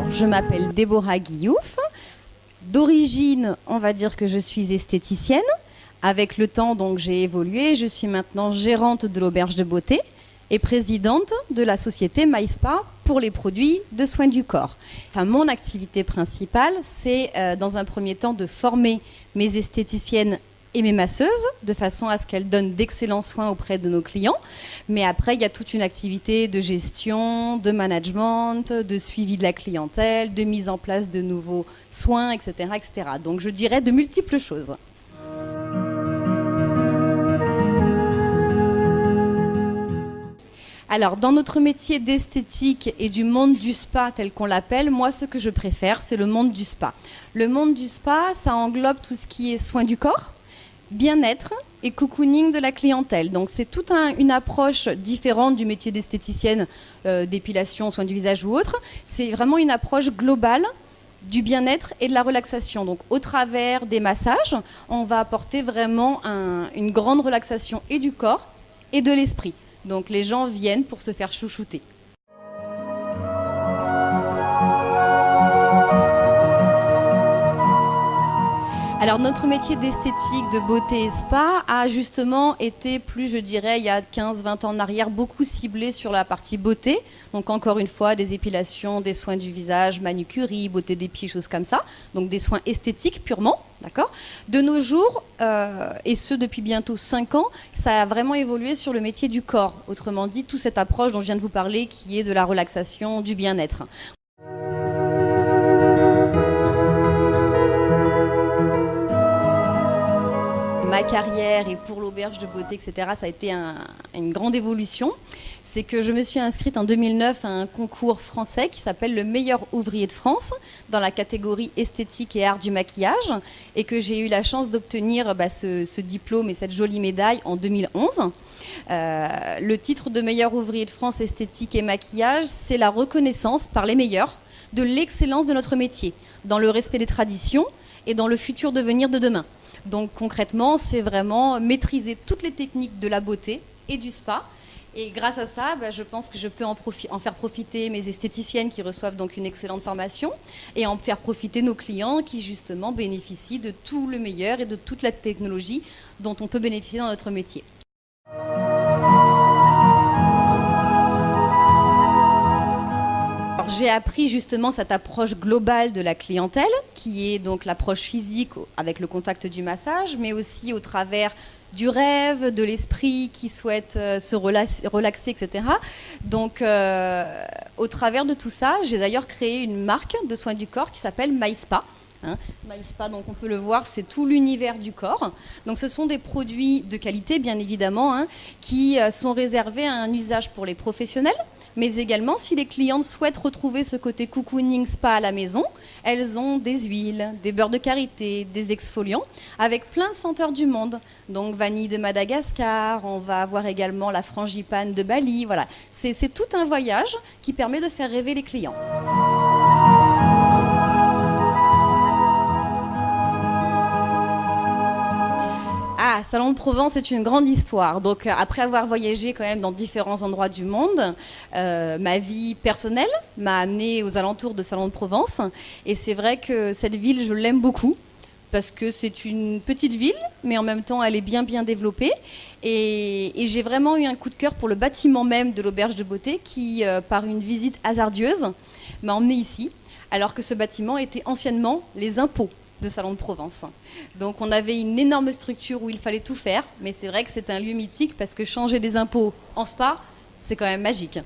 Alors, je m'appelle Déborah Guillouf. D'origine, on va dire que je suis esthéticienne. Avec le temps, donc, j'ai évolué. Je suis maintenant gérante de l'auberge de beauté et présidente de la société MySpa pour les produits de soins du corps. Enfin, mon activité principale, c'est dans un premier temps de former mes esthéticiennes et mes masseuses, de façon à ce qu'elles donnent d'excellents soins auprès de nos clients. Mais après, il y a toute une activité de gestion, de management, de suivi de la clientèle, de mise en place de nouveaux soins, etc., etc. Donc je dirais de multiples choses. Alors, dans notre métier d'esthétique et du monde du spa tel qu'on l'appelle, moi, ce que je préfère, c'est le monde du spa. Le monde du spa, ça englobe tout ce qui est soins du corps, bien-être et cocooning de la clientèle. Donc c'est toute une approche différente du métier d'esthéticienne, d'épilation, soins du visage ou autre. C'est vraiment une approche globale du bien-être et de la relaxation. Donc au travers des massages, on va apporter vraiment une grande relaxation et du corps et de l'esprit. Donc les gens viennent pour se faire chouchouter. Alors notre métier d'esthétique, de beauté et spa a justement été plus, je dirais, il y a 15-20 ans en arrière, beaucoup ciblé sur la partie beauté. Donc encore une fois, des épilations, des soins du visage, manucurie, beauté des pieds, choses comme ça. Donc des soins esthétiques purement, d'accord. De nos jours, et ce depuis bientôt 5 ans, ça a vraiment évolué sur le métier du corps. Autrement dit, toute cette approche dont je viens de vous parler qui est de la relaxation, du bien-être. Ma carrière et pour l'auberge de beauté, etc., ça a été une grande évolution. C'est que je me suis inscrite en 2009 à un concours français qui s'appelle le meilleur ouvrier de France dans la catégorie esthétique et art du maquillage et que j'ai eu la chance d'obtenir ce diplôme et cette jolie médaille en 2011. Le titre de meilleur ouvrier de France esthétique et maquillage, c'est la reconnaissance par les meilleurs de l'excellence de notre métier, dans le respect des traditions et dans le futur devenir de demain. Donc concrètement, c'est vraiment maîtriser toutes les techniques de la beauté et du spa. Et grâce à ça, je pense que je peux en faire profiter mes esthéticiennes qui reçoivent donc une excellente formation et en faire profiter nos clients qui justement bénéficient de tout le meilleur et de toute la technologie dont on peut bénéficier dans notre métier. J'ai appris justement cette approche globale de la clientèle, qui est donc l'approche physique avec le contact du massage, mais aussi au travers du rêve, de l'esprit qui souhaite se relaxer, etc. Donc, au travers de tout ça, j'ai d'ailleurs créé une marque de soins du corps qui s'appelle MySpa. MySpa, donc on peut le voir, c'est tout l'univers du corps. Donc ce sont des produits de qualité, bien évidemment, qui sont réservés à un usage pour les professionnels, mais également si les clientes souhaitent retrouver ce côté cocooning spa à la maison, elles ont des huiles, des beurres de karité, des exfoliants, avec plein de senteurs du monde. Donc vanille de Madagascar, on va avoir également la frangipane de Bali, voilà. C'est tout un voyage qui permet de faire rêver les clients. Ah, Salon de Provence, c'est une grande histoire. Donc, après avoir voyagé quand même dans différents endroits du monde, ma vie personnelle m'a amenée aux alentours de Salon de Provence. Et c'est vrai que cette ville, je l'aime beaucoup parce que c'est une petite ville, mais en même temps, elle est bien développée. Et j'ai vraiment eu un coup de cœur pour le bâtiment même de l'auberge de beauté qui, par une visite hasardeuse, m'a emmenée ici, alors que ce bâtiment était anciennement les impôts de Salon de Provence. Donc on avait une énorme structure où il fallait tout faire, mais c'est vrai que c'est un lieu mythique parce que changer des impôts en spa, c'est quand même magique.